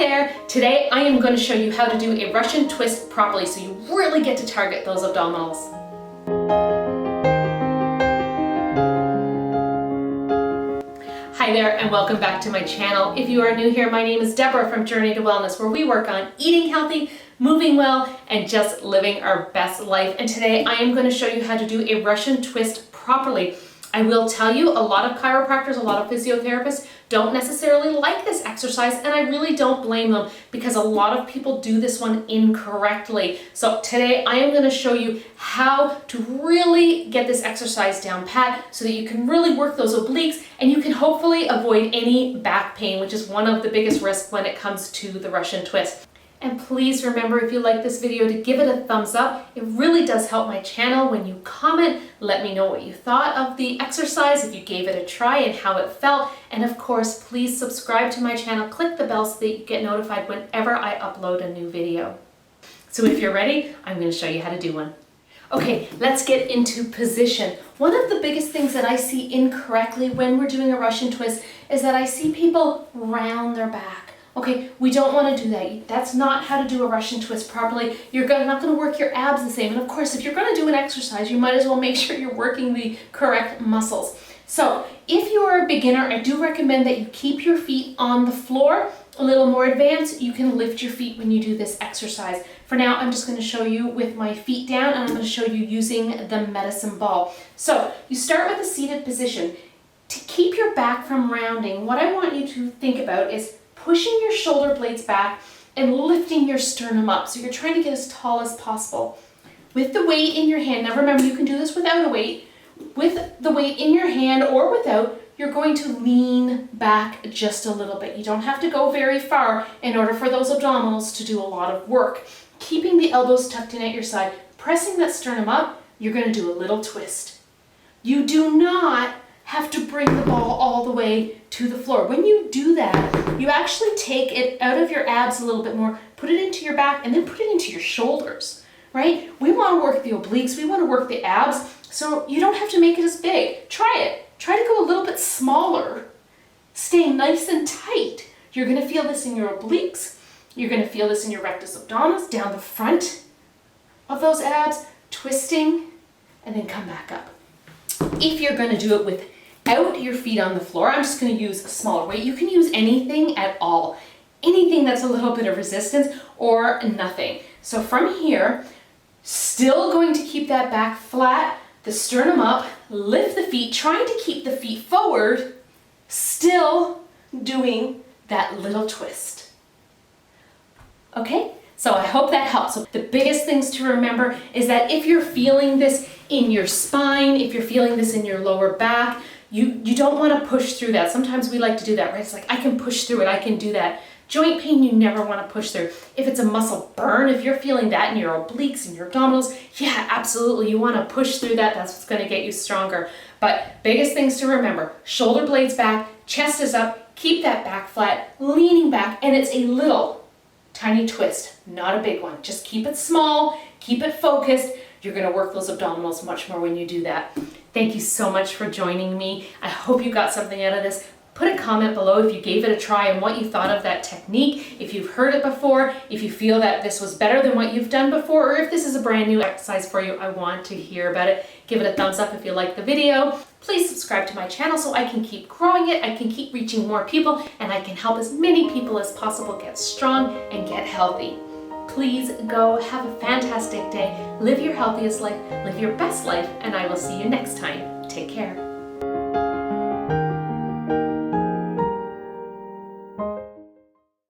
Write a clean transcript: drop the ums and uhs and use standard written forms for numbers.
there! Today I am going to show you how to do a Russian twist properly so you really get to target those abdominals. Hi there and welcome back to my channel. If you are new here, my name is Deborah from Journey to Wellness, where we work on eating healthy, moving well, and just living our best life. And today I am going to show you how to do a Russian twist properly. I will tell you, a lot of chiropractors, a lot of physiotherapists don't necessarily like this exercise, and I really don't blame them because a lot of people do this one incorrectly. So today I am going to show you how to really get this exercise down pat so that you can really work those obliques and you can hopefully avoid any back pain, which is one of the biggest risks when it comes to the Russian twist. And please remember, if you like this video, to give it a thumbs up. It really does help my channel when you comment. Let me know what you thought of the exercise, if you gave it a try and how it felt. And of course, please subscribe to my channel. Click the bell so that you get notified whenever I upload a new video. So if you're ready, I'm going to show you how to do one. Okay, let's get into position. One of the biggest things that I see incorrectly when we're doing a Russian twist is that I see people round their back. Okay, we don't want to do that. That's not how to do a Russian twist properly. You're not going to work your abs the same. And of course, if you're going to do an exercise, you might as well make sure you're working the correct muscles. So if you are a beginner, I do recommend that you keep your feet on the floor. A little more advanced, you can lift your feet when you do this exercise. For now, I'm just going to show you with my feet down, and I'm going to show you using the medicine ball. So you start with a seated position. To keep your back from rounding, what I want you to think about is pushing your shoulder blades back and lifting your sternum up. So you're trying to get as tall as possible. With the weight in your hand, now remember, you can do this without a weight. With the weight in your hand or without, you're going to lean back just a little bit. You don't have to go very far in order for those abdominals to do a lot of work. Keeping the elbows tucked in at your side, pressing that sternum up, you're going to do a little twist. You do not have to bring the ball all the way to the floor. When you do that, you actually take it out of your abs a little bit more, put it into your back, and then put it into your shoulders, right? We want to work the obliques, we want to work the abs, so you don't have to make it as big. Try it. Try to go a little bit smaller. Stay nice and tight. You're going to feel this in your obliques. You're going to feel this in your rectus abdominis, down the front of those abs, twisting, and then come back up. If you're going to do it without your feet on the floor, I'm just going to use a smaller weight. You can use anything at all. Anything that's a little bit of resistance or nothing. So from here, still going to keep that back flat, the sternum up, lift the feet, trying to keep the feet forward, still doing that little twist. Okay? So I hope that helps. So the biggest things to remember is that if you're feeling this in your spine, if you're feeling this in your lower back, you don't want to push through that. Sometimes we like to do that, right? It's like, I can push through it, I can do that. Joint pain, you never want to push through. If it's a muscle burn, if you're feeling that in your obliques and your abdominals, yeah, absolutely, you want to push through that. That's what's going to get you stronger. But biggest things to remember, shoulder blades back, chest is up, keep that back flat, leaning back, and it's a little tiny twist, not a big one. Just keep it small, keep it focused. You're going to work those abdominals much more when you do that. Thank you so much for joining me. I hope you got something out of this. Put a comment below if you gave it a try and what you thought of that technique, if you've heard it before, if you feel that this was better than what you've done before, or if this is a brand new exercise for you. I want to hear about it. Give it a thumbs up if you like the video. Please subscribe to my channel so I can keep growing it, I can keep reaching more people, and I can help as many people as possible get strong and get healthy. Please go have a fantastic day, live your healthiest life, live your best life, and I will see you next time. Take care.